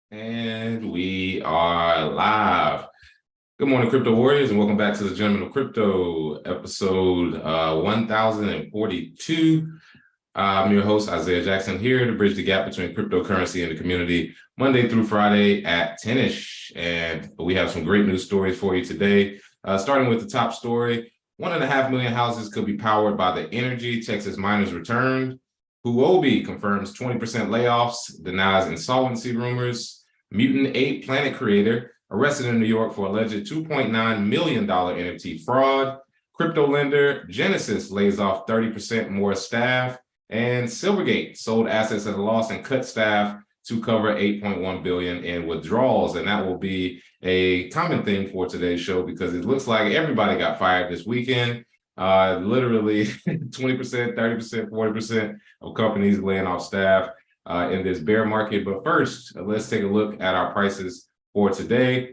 And we are live. Good morning, crypto warriors, and welcome back to the Gentleman of Crypto, episode 1042. I'm your host, Isaiah Jackson, here to bridge the gap between cryptocurrency and the community, Monday through Friday at 10-ish. And we have some great news stories for you today. Starting with the top story, 1.5 million houses could be powered by the energy Texas miners returned. Huobi confirms 20% layoffs, denies insolvency rumors. Mutant Ape Planet creator arrested in New York for alleged $2.9 million NFT fraud. Crypto lender Genesis lays off 30% more staff. And Silvergate sold assets at a loss and cut staff to cover $8.1 billion in withdrawals. And that will be a common thing for today's show because it looks like everybody got fired this weekend. Literally 20%, 30%, 40% of companies laying off staff in this bear market. But first, let's take a look at our prices for today.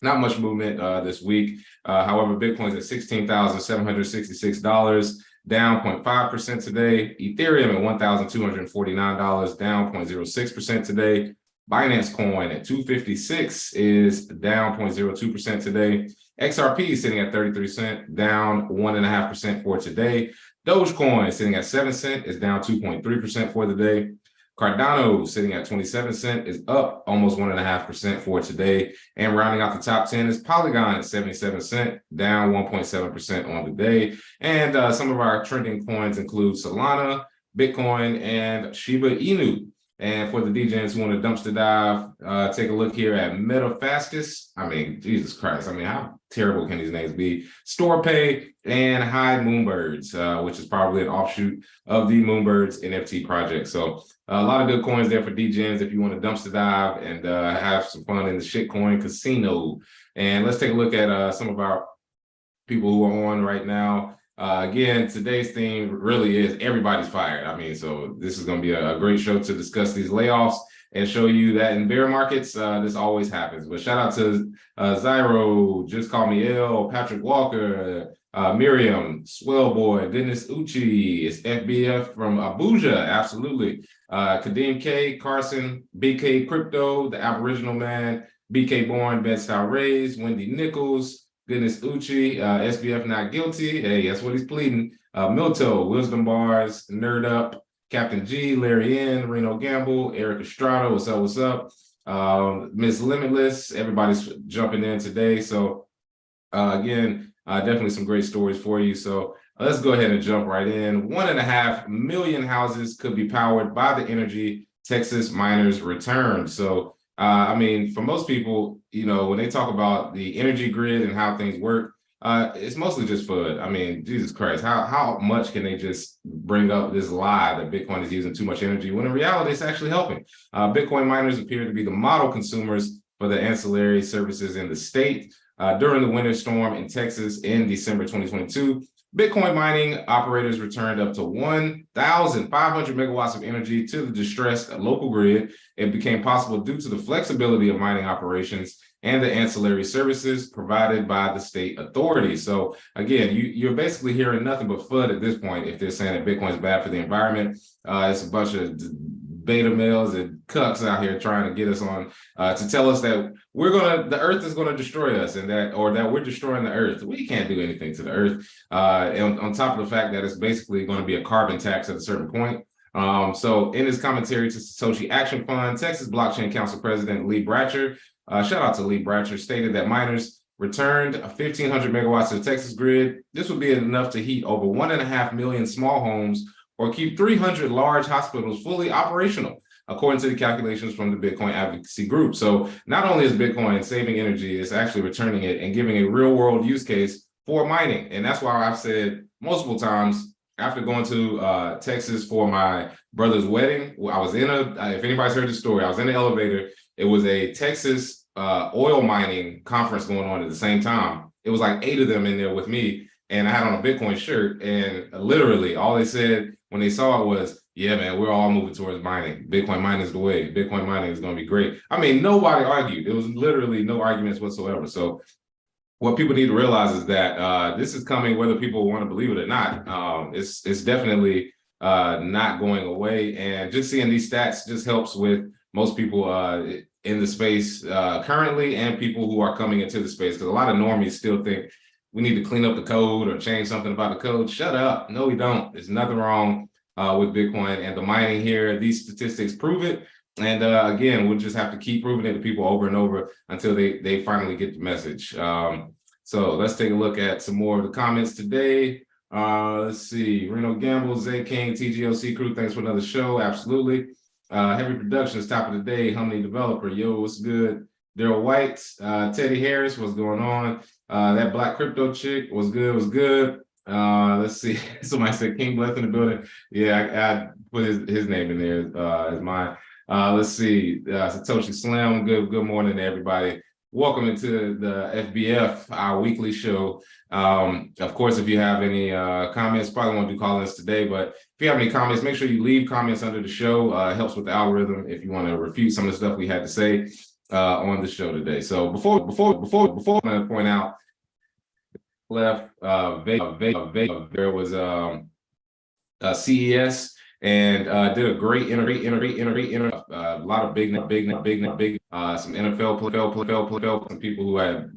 Not much movement this week. However, Bitcoin's at $16,766, down 0.5% today. Ethereum at $1,249, down 0.06% today. Binance Coin at 256 is down 0.02% today. XRP is sitting at 33 cents, down 1.5% for today. Dogecoin sitting at 7 cents is down 2.3% for the day. Cardano sitting at 27 cents is up almost 1.5% for today. And rounding out the top 10 is Polygon at 77 cents, down 1.7% on the day. And some of our trending coins include Solana, Bitcoin, and Shiba Inu. And for the DJs who want to dumpster dive, take a look here at MetaFascus. I mean, Jesus Christ. I mean, how terrible can these names be? StorePay and High Moonbirds, which is probably an offshoot of the Moonbirds NFT project. So a lot of good coins there for DJs if you want to dumpster dive and have some fun in the shitcoin casino. And let's take a look at some of our people who are on right now. Again, today's theme really is everybody's fired. I mean, so this is going to be a great show to discuss these layoffs and show you that in bear markets, this always happens. But shout out to Zyro, Just Call Me L, Patrick Walker, Miriam, Swellboy, Goodness Uchi, it's FBF from Abuja, absolutely. Kadeem K, Carson, BK Crypto, The Aboriginal Man, BK Born, Bed-Style Rays, Wendy Nichols, Goodness Uchi, SBF Not Guilty. Hey, that's what he's pleading. Milto, Wisdom Bars, Nerd Up, Captain G, Larry N, Reno Gamble, Eric Estrada, what's up, what's up? Miss Limitless, everybody's jumping in today. So again, definitely some great stories for you. So let's go ahead and jump right in. 1.5 million houses could be powered by the energy Texas miners returned. So I mean, for most people, you know, when they talk about the energy grid and how things work, it's mostly just FUD. I mean, Jesus Christ, how much can they just bring up this lie that Bitcoin is using too much energy when in reality it's actually helping? Bitcoin miners appear to be the model consumers for the ancillary services in the state. During the winter storm in Texas in December 2022, Bitcoin mining operators returned up to 1,500 megawatts of energy to the distressed local grid. It became possible due to the flexibility of mining operations and the ancillary services provided by the state authorities. So again, you're basically hearing nothing but FUD at this point if they're saying that Bitcoin is bad for the environment. It's a bunch of beta males and cucks out here trying to get us on to tell us that the earth is gonna destroy us and that we're destroying the earth. We can't do anything to the earth. And on top of the fact that it's basically going to be a carbon tax at a certain point. So in his commentary to Satoshi Action Fund, Texas Blockchain Council President Lee Bratcher, shout out to Lee Bratcher, stated that miners returned 1,500 megawatts to the Texas grid. This would be enough to heat over 1.5 million small homes or keep 300 large hospitals fully operational, according to the calculations from the Bitcoin advocacy group. So not only is Bitcoin saving energy, it's actually returning it and giving a real world use case for mining. And that's why I've said multiple times after going to Texas for my brother's wedding, I was in if anybody's heard the story, I was in the elevator. It was a Texas oil mining conference going on at the same time. It was like 8 of them in there with me. And I had on a Bitcoin shirt, and literally all they said when they saw it was, yeah, man, we're all moving towards mining. Bitcoin mining is the way. Bitcoin mining is going to be great. I mean, nobody argued. There was literally no arguments whatsoever. So what people need to realize is that this is coming whether people want to believe it or not. It's definitely not going away. And just seeing these stats just helps with most people in the space currently, and people who are coming into the space, because a lot of normies still think we need to clean up the code or change something about the code. Shut up. No, we don't. There's nothing wrong with Bitcoin and the mining here. These statistics prove it. And again, we'll just have to keep proving it to people over and over until they finally get the message. So let's take a look at some more of the comments today. Let's see. Reno Gamble, Zay King, TGLC crew, thanks for another show. Absolutely. Heavy Productions, top of the day. Humney Developer, yo, what's good? Daryl White, Teddy Harris, what's going on? That Black Crypto chick, was good, was good. Let's see. Somebody said King Bless in the building. Yeah, I put his name in there as mine. Let's see. Satoshi Slim, good morning to everybody. Welcome into the FBF, our weekly show. Of course, if you have any comments, probably won't do call-ins today, but if you have any comments, make sure you leave comments under the show. It helps with the algorithm if you want to refute some of the stuff we had to say on the show today. So before I'm going to point out, left there was CES. And did a great interview, a lot of big, some NFL, some people who had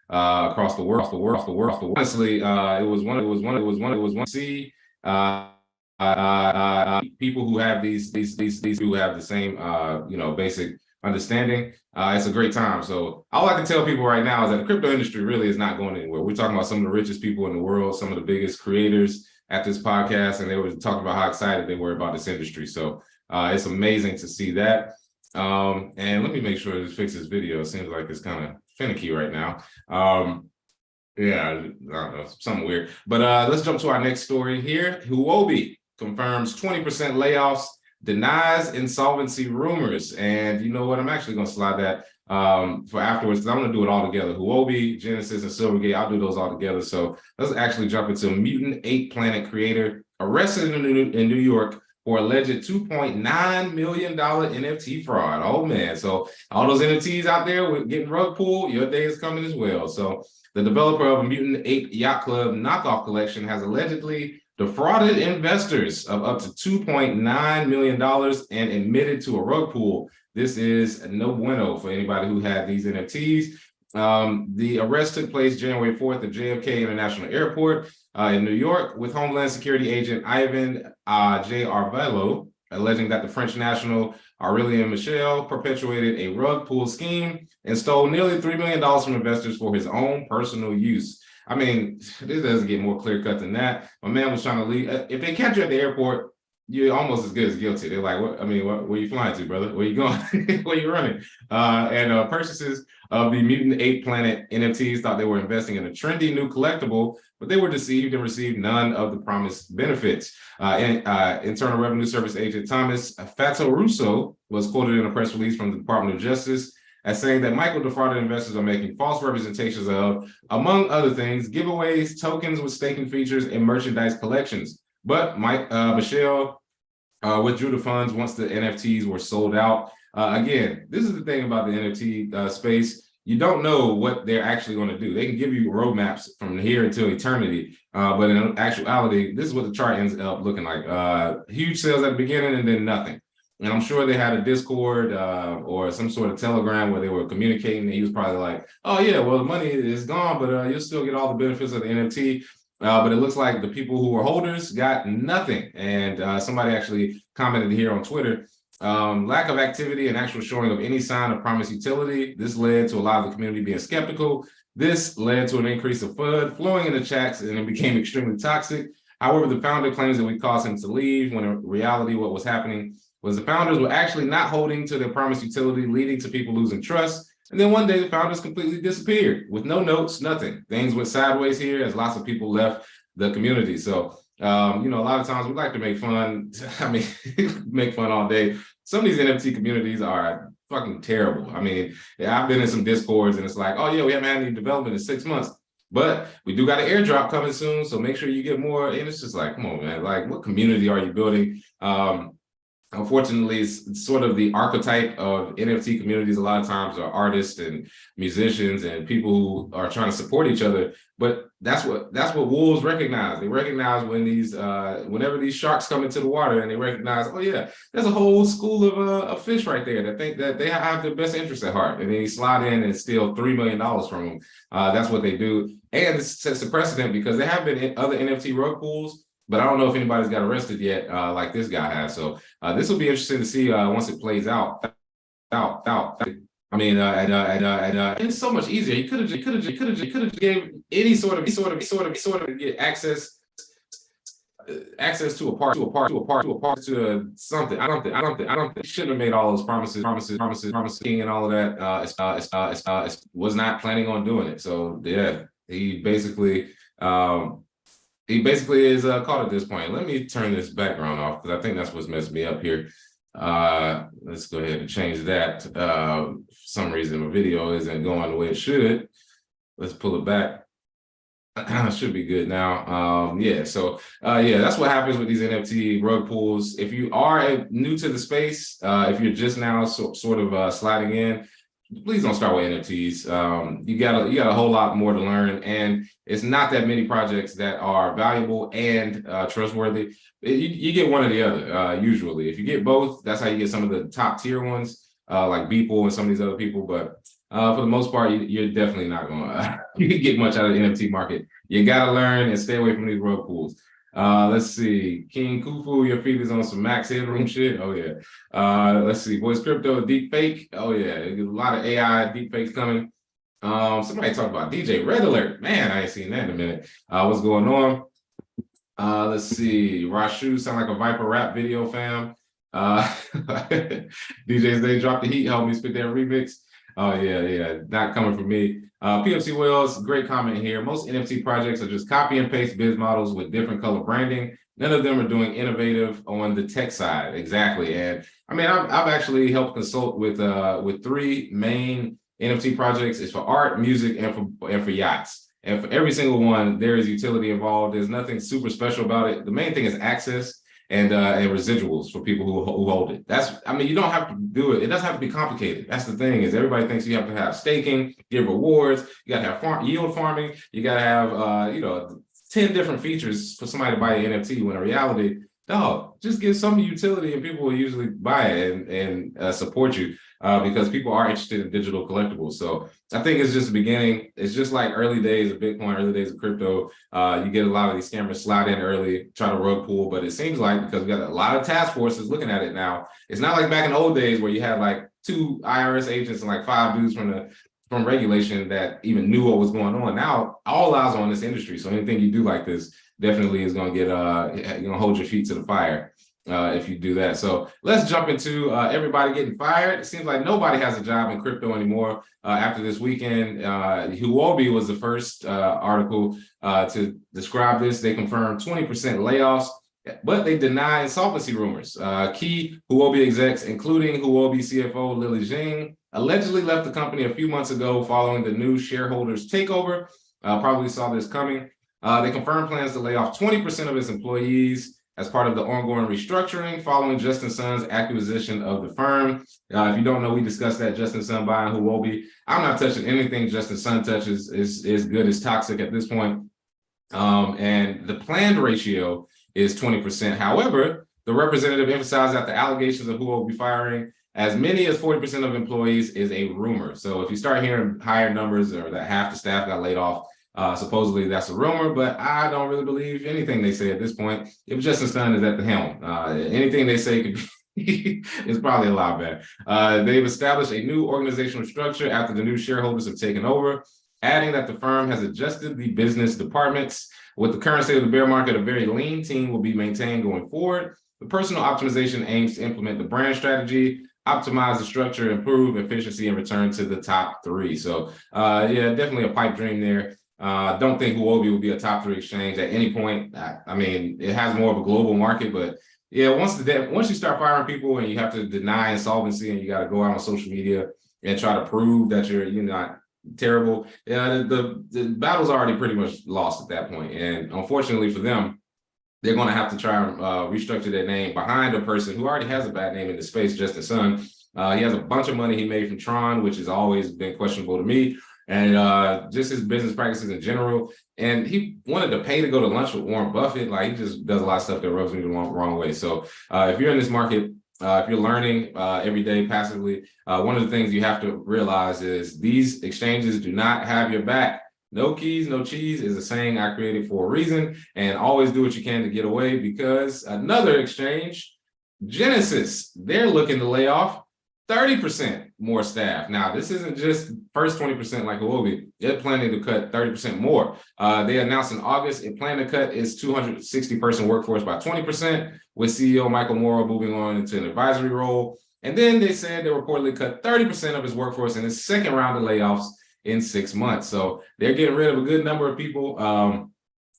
across the world. Honestly, it was one see people who have these who have the same basic understanding. It's a great time. So all I can tell people right now is that the crypto industry really is not going anywhere. We're talking about some of the richest people in the world, some of the biggest creators at this podcast, and they were talking about how excited they were about this industry. So it's amazing to see that. And let me make sure this fixes video. It seems like it's kind of finicky right now. Yeah, I don't know, something weird. But let's jump to our next story here. Huobi confirms 20% layoffs, denies insolvency rumors. And you know what? I'm actually going to slide that for afterwards, because I'm going to do it all together. Huobi, Genesis, and Silvergate, I'll do those all together. So let's actually jump into Mutant Ape Planet creator arrested in New York for alleged $2.9 million NFT fraud. Oh man, so all those NFTs out there with getting rug pulled, your day is coming as well. So the developer of a Mutant Ape Yacht Club knockoff collection has allegedly defrauded investors of up to $2.9 million and admitted to a rug pull. This is no bueno for anybody who had these NFTs. The arrest took place January 4th at JFK International Airport in New York, with Homeland Security agent Ivan J. Arvello alleging that the French national Aurélien Michel perpetuated a rug pull scheme and stole nearly $3 million from investors for his own personal use. I mean, this doesn't get more clear cut than that. My man was trying to leave. If they catch you at the airport, you're almost as good as guilty. They're like, what? I mean, where are you flying to, brother? Where you going? Where you running? And purchases of the Mutant Ape Planet NFTs thought they were investing in a trendy new collectible, but they were deceived and received none of the promised benefits. Internal Revenue Service agent Thomas Fatoruso was quoted in a press release from the Department of Justice as saying that Michael defrauded investors are making false representations of, among other things, giveaways, tokens with staking features, and merchandise collections. But Michelle withdrew the funds once the NFTs were sold out. Again, this is the thing about the NFT space. You don't know what they're actually going to do. They can give you roadmaps from here until eternity. But in actuality, this is what the chart ends up looking like. Huge sales at the beginning and then nothing. And I'm sure they had a Discord or some sort of Telegram where they were communicating. And he was probably like, oh, yeah, well, the money is gone, but you'll still get all the benefits of the NFT. But it looks like the people who were holders got nothing. And somebody actually commented here on Twitter, lack of activity and actual showing of any sign of promised utility. This led to a lot of the community being skeptical. This led to an increase of FUD flowing in the chats, and it became extremely toxic. However, the founder claims that we caused him to leave, when in reality what was happening was the founders were actually not holding to their promised utility, leading to people losing trust. And then one day the founders completely disappeared with no notes, nothing. Things went sideways here as lots of people left the community. So, a lot of times we like to make fun. I mean, make fun all day. Some of these NFT communities are fucking terrible. I mean, I've been in some Discords and it's like, oh yeah, we haven't had any development in 6 months, but we do got an airdrop coming soon. So make sure you get more. And it's just like, come on, man, like what community are you building? unfortunately, it's sort of the archetype of NFT communities. A lot of times are artists and musicians and people who are trying to support each other. But that's what wolves recognize. They recognize when whenever these sharks come into the water, and they recognize, oh yeah, there's a whole school of fish right there that think that they have their best interest at heart, and then you slide in and steal $3 million from them. That's what they do, and it sets a precedent because there have been other NFT rug pulls. But I don't know if anybody's got arrested yet, like this guy has. So this will be interesting to see once it plays out. I mean, it's so much easier. You could have gave any sort of get access to a part to something. I don't think he shouldn't have made all those promises, and all of that. Was not planning on doing it. So yeah, he basically is caught at this point. Let me turn this background off because I think that's what's messed me up here. Let's go ahead and change that. For some reason, my video isn't going the way it should. Let's pull it back. Should be good now. Yeah, so yeah, that's what happens with these NFT rug pulls. If you are new to the space, if you're just now sort of sliding in, please don't start with NFTs. You got a whole lot more to learn, and it's not that many projects that are valuable and trustworthy. You get one or the other usually. If you get both, that's how you get some of the top tier ones like Beeple and some of these other people. But for the most part, you're definitely not going to get much out of the NFT market. You got to learn and stay away from these rug pulls. Let's see. King Kufu, your feed is on some max headroom shit. Oh yeah. Let's see. Voice crypto deep fake. Oh yeah. There's a lot of AI deep fakes coming. Somebody talked about DJ Red Alert. Man, I ain't seen that in a minute. What's going on? Let's see. Rashu sound like a Viper rap video, fam. DJs, they dropped the heat. Help me spit that remix. Oh yeah. Not coming from me. PFC Wells, great comment here. Most NFT projects are just copy and paste biz models with different color branding. None of them are doing innovative on the tech side. Exactly. And I mean, I've actually helped consult with three main NFT projects. It's for art, music, and for yachts. And for every single one, there is utility involved. There's nothing super special about it. The main thing is access and residuals for people who hold it. You don't have to do it. It doesn't have to be complicated. That's the thing, is everybody thinks you have to have staking, give rewards, you got to have yield farming, you got to have 10 different features for somebody to buy an NFT, when in reality, dog, just give some utility and people will usually buy it and support you because people are interested in digital collectibles. So I think it's just the beginning. It's just like early days of Bitcoin, early days of crypto. You get a lot of these scammers slide in early, try to rug pull, but it seems like because we got a lot of task forces looking at it now, it's not like back in the old days where you had like 2 IRS agents and like 5 dudes from regulation that even knew what was going on. Now all eyes on this industry. So anything you do like this definitely is going to get hold your feet to the fire if you do that. So let's jump into everybody getting fired. It seems like nobody has a job in crypto anymore after this weekend. Huobi was the first article to describe this. They confirmed 20% layoffs, but they deny insolvency rumors. Key Huobi execs, including Huobi CFO Lily Jing, allegedly left the company a few months ago following the new shareholders takeover. Probably saw this coming. They confirmed plans to lay off 20% of its employees as part of the ongoing restructuring following Justin Sun's acquisition of the firm. If you don't know, we discussed that Justin Sun buying Huobi. I'm not touching anything Justin Sun touches. Is good as toxic at this point. And the planned ratio is 20%. However, the representative emphasized that the allegations of Huobi firing as many as 40% of employees is a rumor. So if you start hearing higher numbers or that half the staff got laid off, supposedly that's a rumor, but I don't really believe anything they say at this point. If Justin Sun is at the helm, anything they say could be is probably a lot bad. They've established a new organizational structure after the new shareholders have taken over, adding that the firm has adjusted the business departments. With the current state of the bear market, a very lean team will be maintained going forward. The personal optimization aims to implement the brand strategy, optimize the structure, improve efficiency, and return to the top 3. So yeah, definitely a pipe dream there. Don't think Huobi will be a top 3 exchange at any point. I mean, it has more of a global market, but yeah, once you start firing people and you have to deny insolvency and you got to go out on social media and try to prove that you're not terrible, yeah, the battle's already pretty much lost at that point. And unfortunately for them, they're going to have to try and restructure their name behind a person who already has a bad name in the space, Justin Sun. He has a bunch of money he made from Tron, which has always been questionable to me, and just his business practices in general. And he wanted to pay to go to lunch with Warren Buffett. Like, he just does a lot of stuff that rubs me the wrong way. So if you're in this market, if you're learning every day passively, one of the things you have to realize is these exchanges do not have your back. No keys, no cheese is a saying I created for a reason, and always do what you can to get away, because another exchange, Genesis, they're looking to lay off 30% more staff. Now, this isn't just first 20% like Huobi. They're planning to cut 30% more. They announced in August it planned to cut its 260-person workforce by 20%, with CEO Michael Morrow moving on into an advisory role. And then they said they reportedly cut 30% of his workforce in his second round of layoffs in 6 months. So they're getting rid of a good number of people.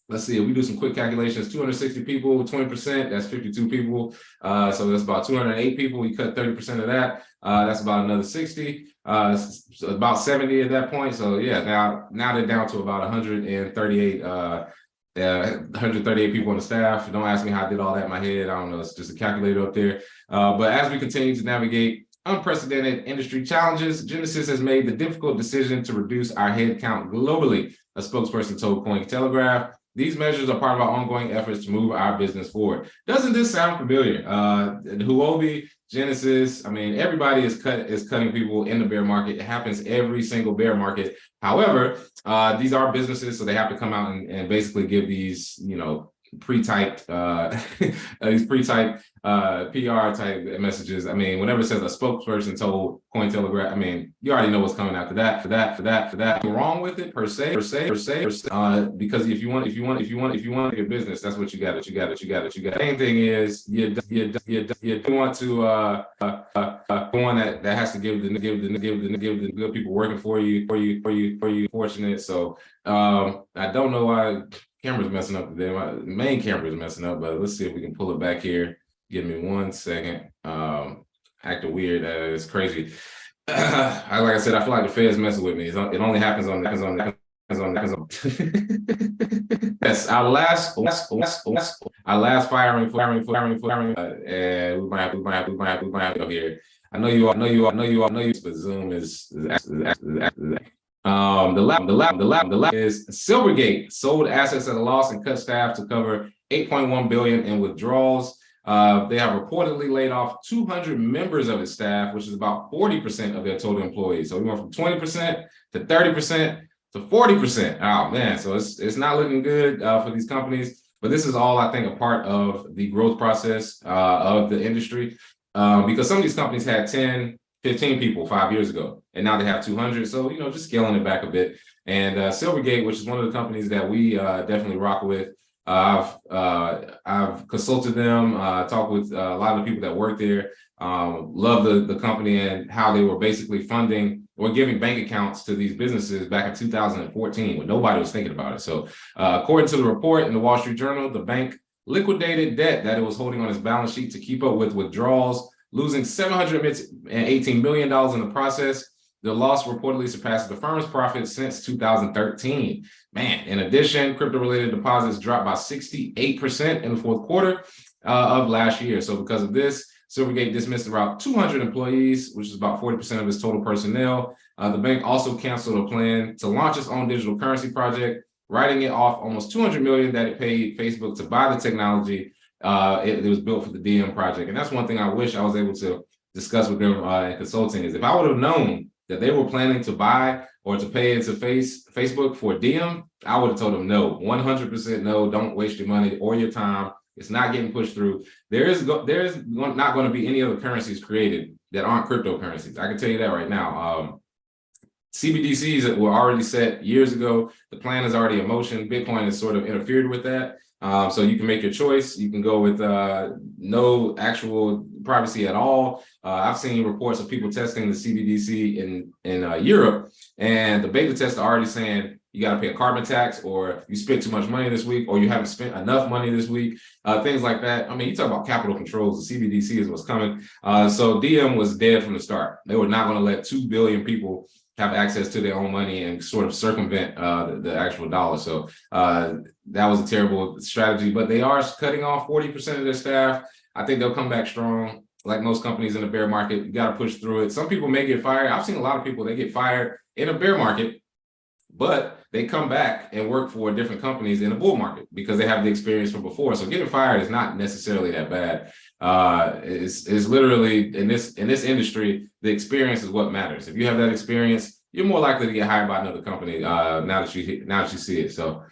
Let's see, if we do some quick calculations, 260 people, 20%, that's 52 people. So that's about 208 people. We cut 30% of that. That's about another 60, so about 70 at that point. So yeah, now they're down to about 138 people on the staff. Don't ask me how I did all that in my head. I don't know. It's just a calculator up there. But as we continue to navigate unprecedented industry challenges, Genesis has made the difficult decision to reduce our headcount globally, a spokesperson told Cointelegraph. These measures are part of our ongoing efforts to move our business forward. Doesn't this sound familiar? Huobi, Genesis, I mean, everybody is cutting people in the bear market. It happens every single bear market. However, these are businesses, so they have to come out and basically give these, pre-typed PR type messages. I mean, whenever it says a spokesperson told Cointelegraph, I mean, you already know what's coming after that. For that, wrong with it per se. Because if you want your business, that's what you got. The main thing is you want to one that has to give the good people working for you fortunate. So I don't know why camera's messing up today. My main camera is messing up, but let's see if we can pull it back here. Give me 1 second. Acting weird. It's crazy. Like I said, I feel like the Fed's messing with me. It only happens on yes, our last firing, and we might have to go here. I know you all, but Zoom is the lab is Silvergate sold assets at a loss and cut staff to cover $8.1 billion in withdrawals. They have reportedly laid off 200 members of its staff, which is about 40% of their total employees. So we went from 20% to 30% to 40%. Oh man, so it's not looking good for these companies. But this is all, I think, a part of the growth process of the industry, because some of these companies had 10, 15 people 5 years ago, and now they have 200. So, just scaling it back a bit. And Silvergate, which is one of the companies that we definitely rock with, I've consulted them, talked with a lot of the people that work there, love the company and how they were basically funding or giving bank accounts to these businesses back in 2014 when nobody was thinking about it. So according to the report in the Wall Street Journal, the bank liquidated debt that it was holding on its balance sheet to keep up with withdrawals, losing $718 million in the process. The loss reportedly surpasses the firm's profits since 2013. Man, in addition, crypto-related deposits dropped by 68% in the fourth quarter of last year. So because of this, Silvergate dismissed about 200 employees, which is about 40% of its total personnel. The bank also canceled a plan to launch its own digital currency project, writing it off almost $200 million that it paid Facebook to buy the technology. It was built for the DM project. And that's one thing I wish I was able to discuss with them in consulting, is if I would have known that they were planning to buy or to pay into Facebook for DM, I would have told them no, 100% no, don't waste your money or your time. It's not getting pushed through. There is not going to be any other currencies created that aren't cryptocurrencies. I can tell you that right now. CBDCs were already set years ago. The plan is already in motion. Bitcoin has sort of interfered with that. So you can make your choice. You can go with no actual privacy at all. I've seen reports of people testing the CBDC in Europe, and the beta tests are already saying you got to pay a carbon tax, or you spent too much money this week, or you haven't spent enough money this week, things like that. I mean, you talk about capital controls, the CBDC is what's coming. So DM was dead from the start. They were not going to let 2 billion people have access to their own money and sort of circumvent the actual dollar. So that was a terrible strategy, but they are cutting off 40% of their staff. I think they'll come back strong. Like most companies in the bear market, you got to push through it. Some people may get fired. I've seen a lot of people, they get fired in a bear market, but they come back and work for different companies in a bull market because they have the experience from before. So getting fired is not necessarily that bad. It's literally in this industry, the experience is what matters. If you have that experience, you're more likely to get hired by another company now that you see it. So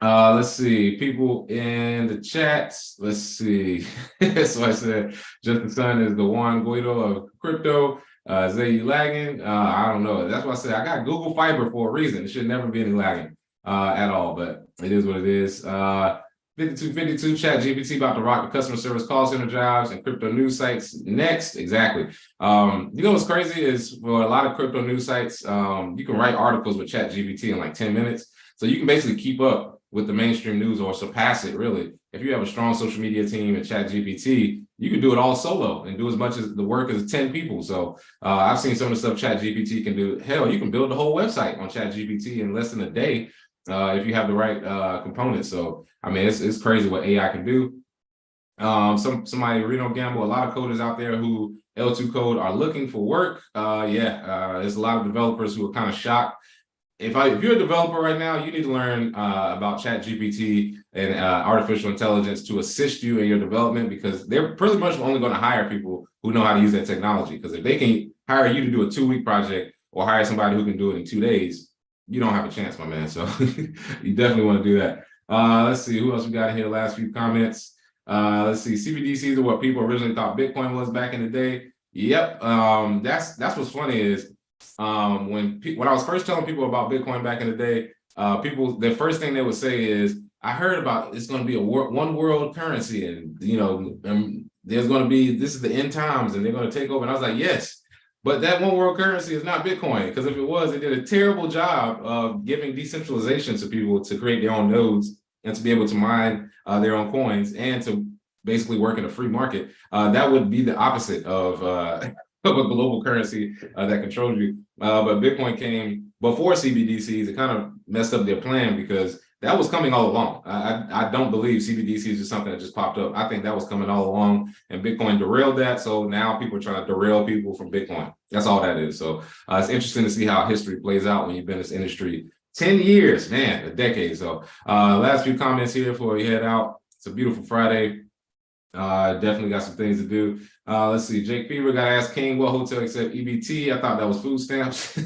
let's see, people in the chats. Let's see. So I said, just the son is the Juan Guido of crypto. Zay, you lagging? I don't know. That's why I said I got Google Fiber for a reason. It should never be any lagging at all, but it is what it is. 5252 chat GPT about to rock the customer service call center jobs and crypto news sites next. Exactly. You know what's crazy is for a lot of crypto news sites, you can write articles with chat GPT in like 10 minutes. So you can basically keep up with the mainstream news or surpass it, really. If you have a strong social media team and chat GPT, you can do it all solo and do as much as the work as 10 people. So I've seen some of the stuff chat GPT can do. Hell, you can build a whole website on chat GPT in less than a day if you have the right components. So, I mean, it's crazy what AI can do. Somebody, Reno Gamble, a lot of coders out there who L2 code are looking for work. There's a lot of developers who are kind of shocked. If you're a developer right now, you need to learn about ChatGPT and artificial intelligence to assist you in your development, because they're pretty much only going to hire people who know how to use that technology. Because if they can hire you to do a 2-week project or hire somebody who can do it in 2 days, you don't have a chance, my man. So you definitely want to do that. Let's see, who else we got in here? Last few comments. Let's see, CBDCs are what people originally thought Bitcoin was back in the day. Yep. That's what's funny is when I was first telling people about Bitcoin back in the day, the first thing they would say is, I heard about it's going to be a one world currency, and there's going to be, this is the end times and they're going to take over. And I was like, yes, but that one world currency is not Bitcoin, because if it was, it did a terrible job of giving decentralization to people to create their own nodes and to be able to mine their own coins and to basically work in a free market. That would be the opposite of a global currency that controls you. But Bitcoin came before CBDCs. It kind of messed up their plan, because that was coming all along. I don't believe CBDCs is something that just popped up. I think that was coming all along, and Bitcoin derailed that. So now people are trying to derail people from Bitcoin. That's all that is. So it's interesting to see how history plays out when you've been in this industry 10 years, man, a decade. So last few comments here before we head out. It's a beautiful Friday. Definitely got some things to do. Let's see. Jake Fever got to ask King, what hotel accept EBT? I thought that was food stamps.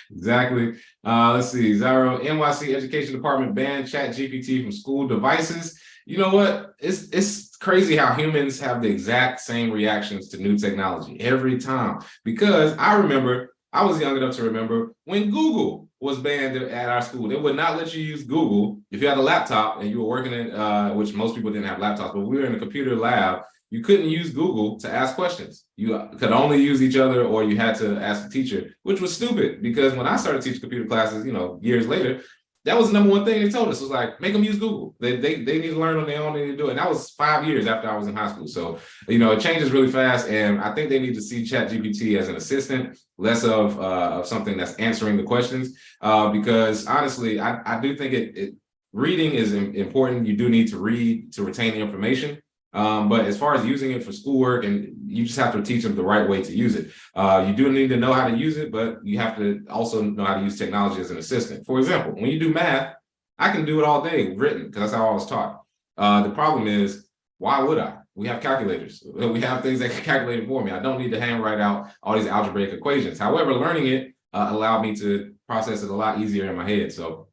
Exactly. Let's see. Zaro, NYC Education Department banned Chat GPT from school devices. You know what? It's crazy how humans have the exact same reactions to new technology every time. Because I remember, I was young enough to remember when Google was banned at our school. They would not let you use Google if you had a laptop and you were working in, which most people didn't have laptops, but we were in a computer lab. You couldn't use Google to ask questions. You could only use each other, or you had to ask the teacher, which was stupid, because when I started teaching computer classes, years later, that was the number one thing they told us, was like, make them use Google. They need to learn on their own, they need to do it. And that was 5 years after I was in high school. So, it changes really fast. And I think they need to see ChatGPT as an assistant, less of something that's answering the questions. Because honestly, I do think reading is important. You do need to read to retain the information. But as far as using it for schoolwork, and you just have to teach them the right way to use it. You do need to know how to use it, but you have to also know how to use technology as an assistant. For example, when you do math, I can do it all day written, because that's how I was taught. The problem is, why would I? We have calculators. We have things that can calculate it for me. I don't need to handwrite out all these algebraic equations. However, learning it allowed me to process it a lot easier in my head. So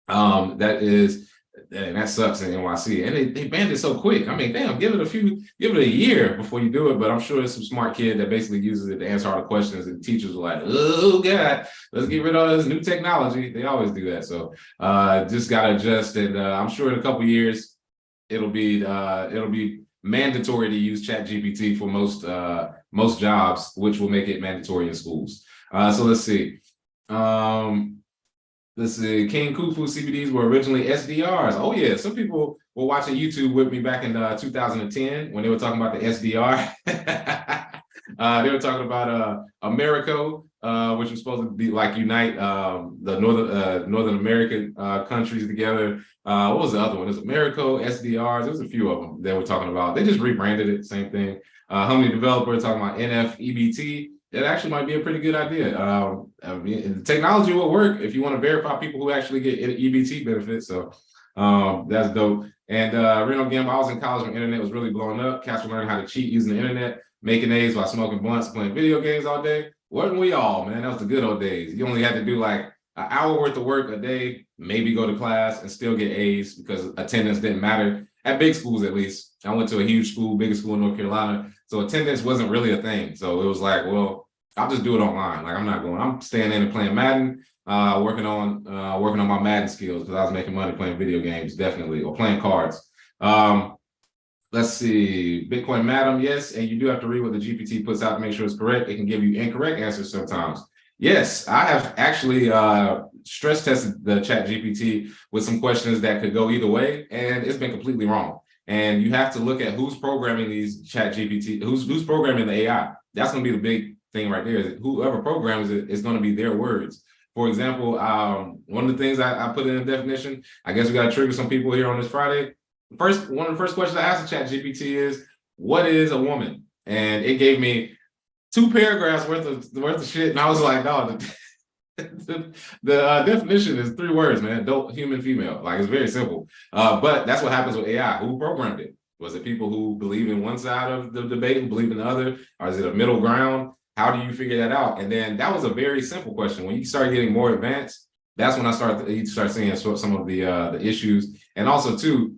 that sucks in NYC, and they banned it so quick. I mean, damn, give it a year before you do it. But I'm sure there's some smart kid that basically uses it to answer all the questions, and teachers are like, oh God, let's get rid of this new technology. They always do that. So just gotta adjust, and I'm sure in a couple of years it'll be mandatory to use ChatGPT for most jobs, which will make it mandatory in schools. So let's see. Let's see, King Khufu CBDs were originally SDRs. Oh yeah, some people were watching YouTube with me back in 2010 when they were talking about the SDR. They were talking about Americo, which was supposed to be like unite the Northern American countries together. What was the other one? There's Americo, SDRs. There's a few of them they were talking about. They just rebranded it, same thing. Huobi developer talking about NFEBT. That actually might be a pretty good idea. I mean, the technology will work if you want to verify people who actually get EBT benefits. So that's dope. And Reno Gam, I was in college when the internet was really blowing up. Cats were learning how to cheat using the internet, making A's while smoking blunts, playing video games all day. Wasn't we all, man? That was the good old days. You only had to do like an hour worth of work a day, maybe go to class and still get A's because attendance didn't matter. At big schools, at least. I went to a huge school, biggest school in North Carolina. So attendance wasn't really a thing. So it was like, well, I'll just do it online. Like I'm staying in and playing Madden, working on my Madden skills because I was making money playing video games, definitely, or playing cards. Let's see, Bitcoin Madam, yes, and you do have to read what the GPT puts out to make sure it's correct. It can give you incorrect answers sometimes. Yes, I have actually stress tested the Chat GPT with some questions that could go either way, and it's been completely wrong. And you have to look at who's programming these Chat GPT, who's programming the AI. That's going to be the big thing right there. Is that whoever programs it is going to be their words. For example, one of the things I put in the definition, I guess we got to trigger some people here on this Friday. One of the first questions I asked the Chat GPT is, "What is a woman?" And it gave me 2 paragraphs worth of shit, and I was like, "No, the definition is 3 words, man. Adult, human, female. Like, it's very simple. But that's what happens with AI. Who programmed it? Was it people who believe in one side of the debate, who believe in the other, or is it a middle ground? How do you figure that out?" And then that was a very simple question. When you start getting more advanced, that's when you start seeing some of the issues. And also, too,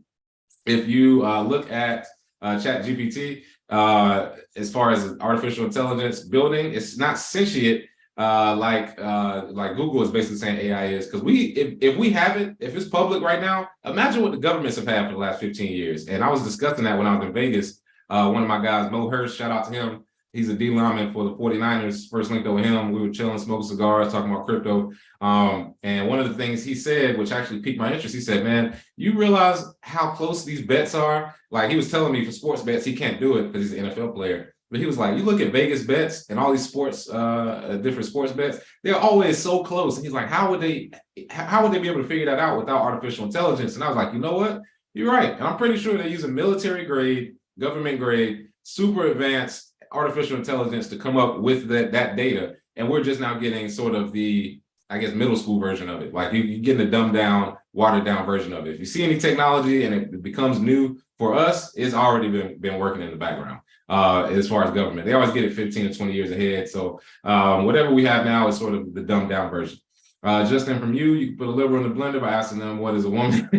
if you look at Chat GPT, as far as artificial intelligence building, it's not sentient like Google is basically saying AI is. Because if we have it, if it's public right now, imagine what the governments have had for the last 15 years. And I was discussing that when I was in Vegas. One of my guys, Mo Hurst, shout out to him. He's a D lineman for the 49ers. First linked up with him. We were chilling, smoking cigars, talking about crypto. And one of the things he said, which actually piqued my interest, he said, "Man, you realize how close these bets are?" Like, he was telling me for sports bets, he can't do it because he's an NFL player. But he was like, you look at Vegas bets and all these sports, different sports bets, they're always so close. And he's like, how would they be able to figure that out without artificial intelligence? And I was like, you know what? You're right. And I'm pretty sure they're using military grade, government grade, super advanced artificial intelligence to come up with that data. And we're just now getting sort of the, I guess, middle school version of it. Like, you're getting a dumbed down, watered down version of it. If you see any technology and it becomes new for us, it's already been working in the background. As far as government, they always get it 15 to 20 years ahead. So whatever we have now is sort of the dumbed down version. Justin, from you can put a liver in the blender by asking them, "What is a woman?"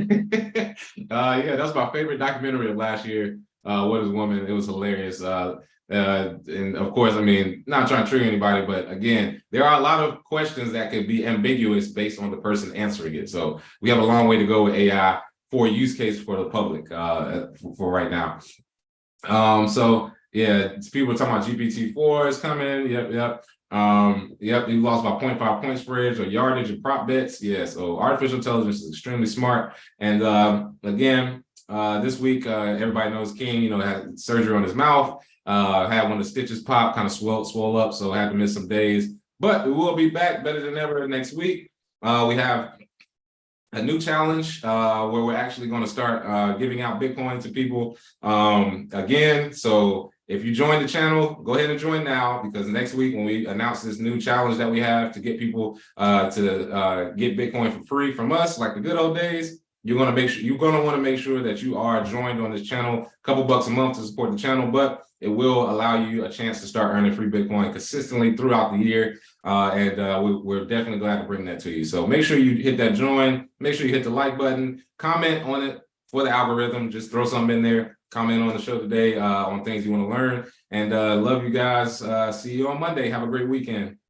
Yeah, that's my favorite documentary of last year. What is a woman? It was hilarious. And of course, I mean, not trying to trigger anybody, but again, there are a lot of questions that could be ambiguous based on the person answering it. So we have a long way to go with AI for use case for the public for right now. So yeah, people are talking about GPT-4 is coming. Yep. You lost by 0.5 point spreads or yardage and prop bets. Yeah, so artificial intelligence is extremely smart. And again, this week, everybody knows King, had surgery on his mouth, had one of the stitches pop, kind of swole up, so had to miss some days. But we will be back better than ever next week. We have a new challenge where we're actually going to start giving out Bitcoin to people again. So if you join the channel, go ahead and join now, because next week when we announce this new challenge that we have to get people to get Bitcoin for free from us, like the good old days, you're going to want to make sure that you are joined on this channel. A couple bucks a month to support the channel, but it will allow you a chance to start earning free Bitcoin consistently throughout the year. We're definitely glad to bring that to you. So make sure you hit that join. Make sure you hit the like button. Comment on it for the algorithm. Just throw something in there. Comment on the show today on things you want to learn. And love you guys. See you on Monday. Have a great weekend.